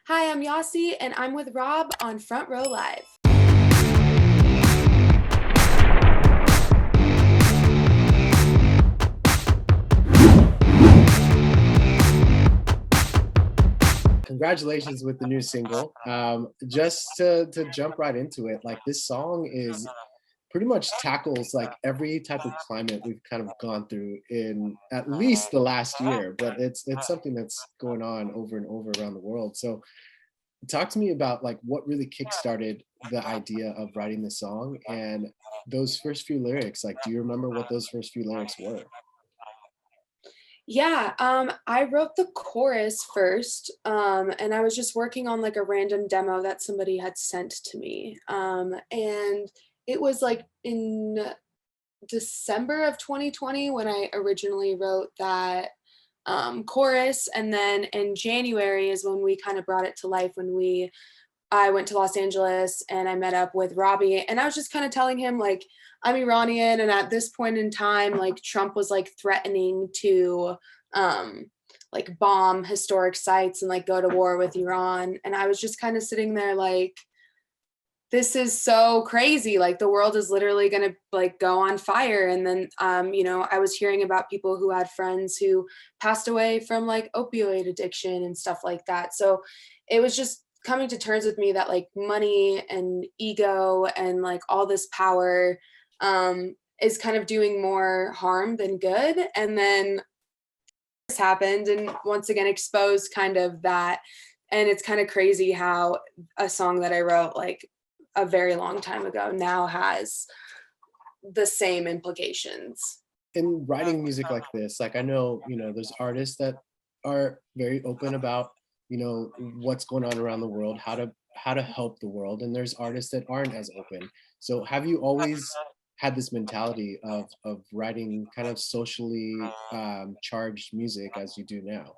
Hi, I'm YaSi, and I'm with Rob on Front Row Live. Congratulations with the new single. Just to jump right into it, like this song is pretty much tackles like every type of climate we've kind of gone through in at least the last year, but it's something that's going on over and over around the world. So talk to me about like what really kickstarted the idea of writing the song and those first few lyrics. Like, do you remember what those first few lyrics were? Yeah, I wrote the chorus first, and I was just working on like a random demo that somebody had sent to me. And it was like in December of 2020 when I originally wrote that chorus, and then in January is when we kind of brought it to life when I went to Los Angeles and I met up with Robbie, and I was just kind of telling him like I'm Iranian, and at this point in time, like Trump was like threatening to like bomb historic sites and like go to war with Iran, and I was just kind of sitting there like this is so crazy, like the world is literally going to like go on fire. And then I was hearing about people who had friends who passed away from like opioid addiction and stuff like that. So it was just coming to terms with me that like money and ego and like all this power is kind of doing more harm than good. And then this happened and once again exposed kind of that. And it's kind of crazy how a song that I wrote like a very long time ago now has the same implications. In writing music like this, like I know, there's artists that are very open about, what's going on around the world, how to help the world, and there's artists that aren't as open. So have you always had this mentality of writing kind of socially charged music as you do now?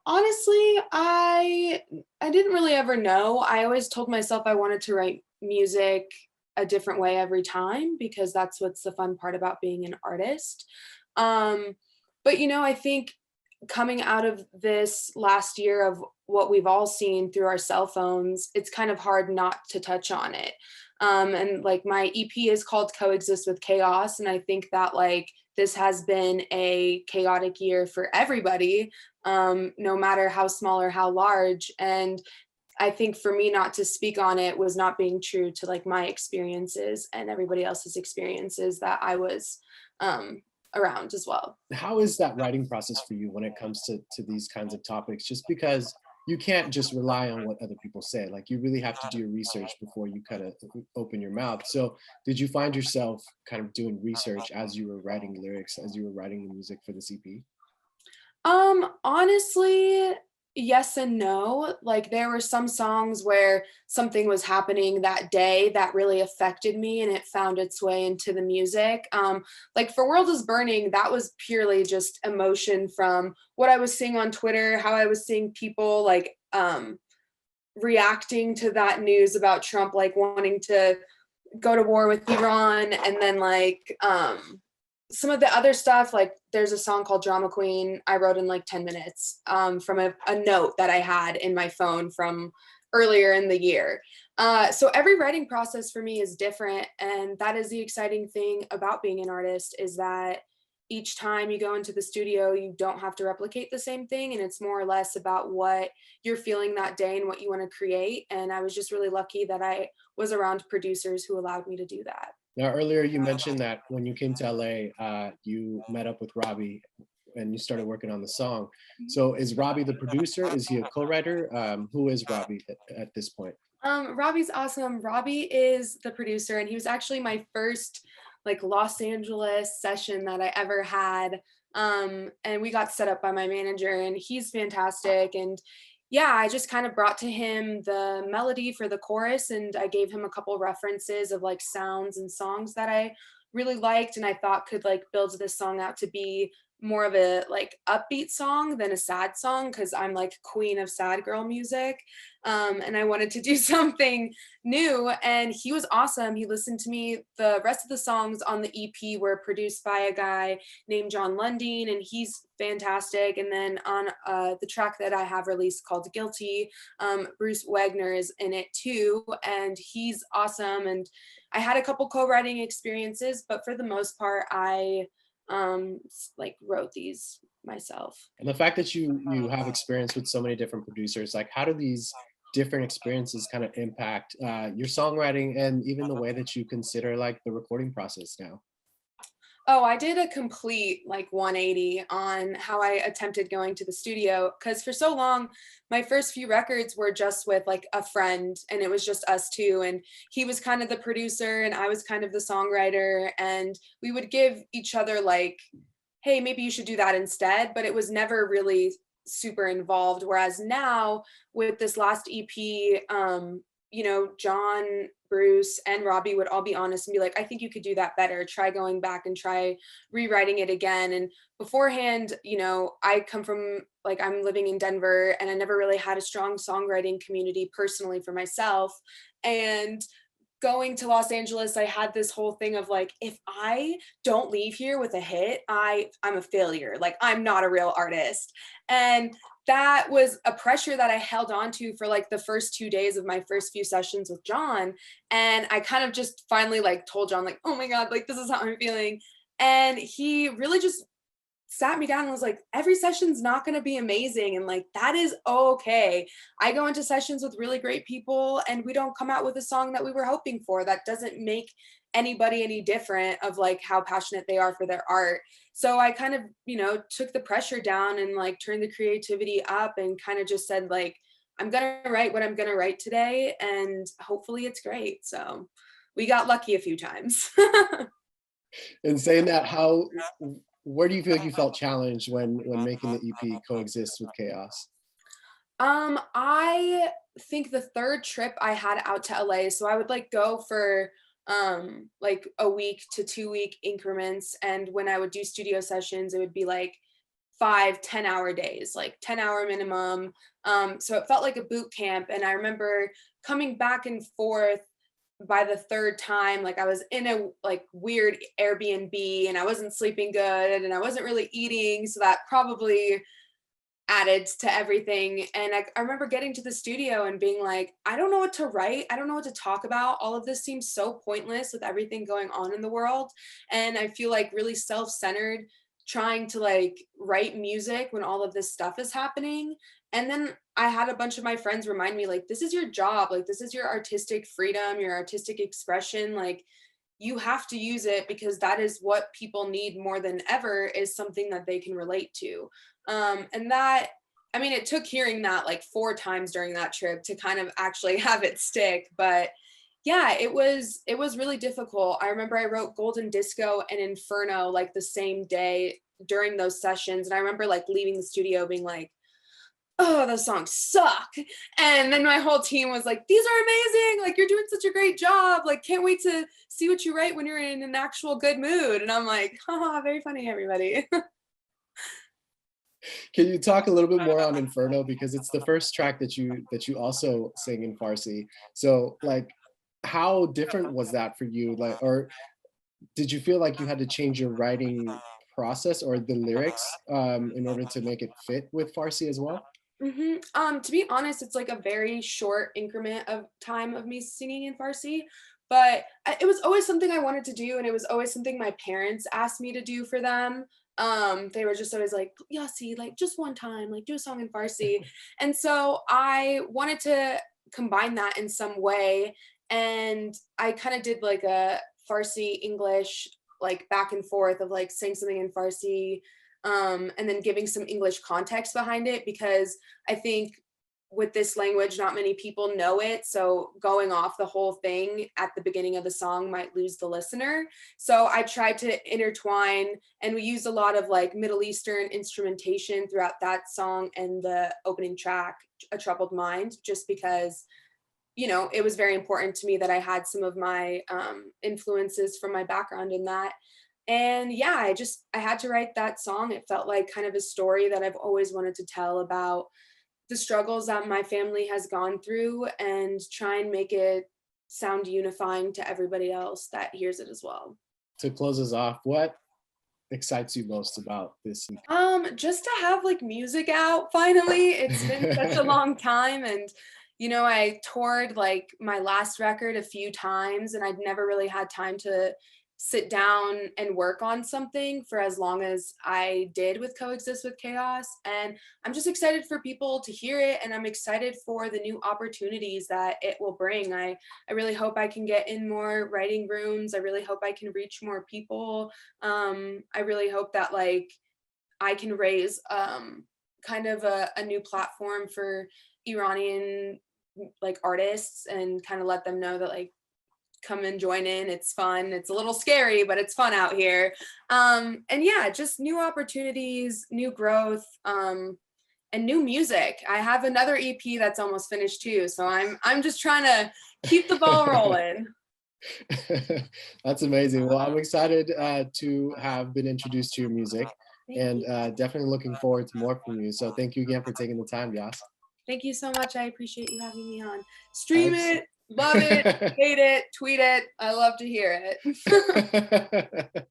Honestly, I didn't really ever know. I always told myself I wanted to write music a different way every time because that's what's the fun part about being an artist. Um, but I think coming out of this last year of what we've all seen through our cell phones, it's kind of hard not to touch on it. And like my EP is called Coexist with Chaos. And I think that like this has been a chaotic year for everybody, no matter how small or how large. And I think for me not to speak on it was not being true to like my experiences and everybody else's experiences that I was around as well. How is that writing process for you when it comes to these kinds of topics? Just because you can't just rely on what other people say, like you really have to do your research before you kind of open your mouth. So did you find yourself kind of doing research as you were writing lyrics, as you were writing the music for the CP? Honestly, yes and no. Like there were some songs where something was happening that day that really affected me and it found its way into the music. Like for World is Burning, that was purely just emotion from what I was seeing on Twitter, how I was seeing people like reacting to that news about Trump like wanting to go to war with Iran, and then like some of the other stuff, like there's a song called Drama Queen I wrote in like 10 minutes from a note that I had in my phone from earlier in the year. So every writing process for me is different. And that is the exciting thing about being an artist is that each time you go into the studio, you don't have to replicate the same thing. And it's more or less about what you're feeling that day and what you want to create. And I was just really lucky that I was around producers who allowed me to do that. Now, earlier you mentioned that when you came to LA, you met up with Robbie and you started working on the song. So is Robbie the producer? Is he a co-writer? Who is Robbie at this point? Robbie's awesome. Robbie is the producer, and he was actually my first like Los Angeles session that I ever had. And we got set up by my manager, and he's fantastic. And yeah, I just kind of brought to him the melody for the chorus, and I gave him a couple references of like sounds and songs that I really liked and I thought could like build this song out to be more of a like upbeat song than a sad song because I'm like queen of sad girl music. And I wanted to do something new. And he was awesome. He listened to me. The rest of the songs on the EP were produced by a guy named John Lundeen, and he's fantastic. And then on the track that I have released called Guilty, Bruce Wagner is in it too, and he's awesome. And I had a couple co-writing experiences, but for the most part, I like wrote these myself. And the fact that you have experience with so many different producers, like how do these different experiences kind of impact your songwriting and even the way that you consider like the recording process now? Oh, I did a complete like 180 on how I attempted going to the studio because for so long, my first few records were just with like a friend and it was just us two. And he was kind of the producer and I was kind of the songwriter. And we would give each other like, hey, maybe you should do that instead. But it was never really super involved. Whereas now with this last EP, John, Bruce, and Robbie would all be honest and be like, I think you could do that better. Try going back and try rewriting it again. And beforehand, I come from like, I'm living in Denver and I never really had a strong songwriting community personally for myself. And going to Los Angeles, I had this whole thing of like, if I don't leave here with a hit, I'm a failure. Like I'm not a real artist. And that was a pressure that I held on to for like the first 2 days of my first few sessions with John. And I kind of just finally like told John, like, oh my God, like this is how I'm feeling. And he really just sat me down and was like, every session's not going to be amazing. And like, that is okay. I go into sessions with really great people and we don't come out with a song that we were hoping for. That doesn't make anybody any different of like how passionate they are for their art. So I kind of, took the pressure down and like turned the creativity up and kind of just said like, I'm going to write what I'm going to write today and hopefully it's great. So we got lucky a few times. And saying that, how where do you feel like you felt challenged when making the EP Coexist with Chaos? I think the third trip I had out to LA, so I would like go for like a week to 2 week increments. And when I would do studio sessions, it would be like 5, 10 hour days, like 10-hour minimum. So it felt like a boot camp. And I remember coming back and forth by the third time, like I was in a like weird Airbnb and I wasn't sleeping good and I wasn't really eating. So that probably added to everything. And I remember getting to the studio and being like, I don't know what to write. I don't know what to talk about. All of this seems so pointless with everything going on in the world. And I feel like really self-centered trying to like write music when all of this stuff is happening. And then I had a bunch of my friends remind me like, this is your job. Like, this is your artistic freedom, your artistic expression. Like, you have to use it because that is what people need more than ever is something that they can relate to. And that, I mean, it took hearing that like 4 times during that trip to kind of actually have it stick. But yeah, it was really difficult. I remember I wrote Golden Disco and Inferno like the same day during those sessions. And I remember like leaving the studio being like, oh, those songs suck. And then my whole team was like, these are amazing. Like, you're doing such a great job. Like, can't wait to see what you write when you're in an actual good mood. And I'm like, haha, very funny, everybody. Can you talk a little bit more on Inferno, because it's the first track that you also sing in Farsi. So like how different was that for you? Like, or did you feel like you had to change your writing process or the lyrics in order to make it fit with Farsi as well? To be honest, it's like a very short increment of time of me singing in Farsi, but it was always something I wanted to do, and it was always something my parents asked me to do for them. They were just always like, "YaSi, like just one time, like do a song in Farsi," and so I wanted to combine that in some way, and I kind of did like a Farsi English like back and forth of like saying something in Farsi, and then giving some English context behind it because I think with this language, not many people know it. So going off the whole thing at the beginning of the song might lose the listener. So I tried to intertwine, and we used a lot of like Middle Eastern instrumentation throughout that song and the opening track, A Troubled Mind, just because it was very important to me that I had some of my influences from my background in that. And yeah, I had to write that song. It felt like kind of a story that I've always wanted to tell about the struggles that my family has gone through and try and make it sound unifying to everybody else that hears it as well. To close us off, what excites you most about this Just to have like music out finally. It's been such a EP? long time, and I toured like my last record a few times, and I'd never really had time to sit down and work on something for as long as I did with Coexist with Chaos. And I'm just excited for people to hear it, and I'm excited for the new opportunities that it will bring. I really hope I can get in more writing rooms. I really hope I can reach more people. I really hope that like I can raise kind of a new platform for Iranian like artists and kind of let them know that like come and join in. It's fun. It's a little scary, but it's fun out here. And yeah, just new opportunities, new growth, and new music. I have another EP that's almost finished too, so I'm just trying to keep the ball rolling. That's amazing. Well, I'm excited to have been introduced to your music Thank and you. definitely looking forward to more from you. So thank you again for taking the time, Yas. Thank you so much. I appreciate you having me on. Stream Abs- it, love it, hate it, tweet it. I love to hear it.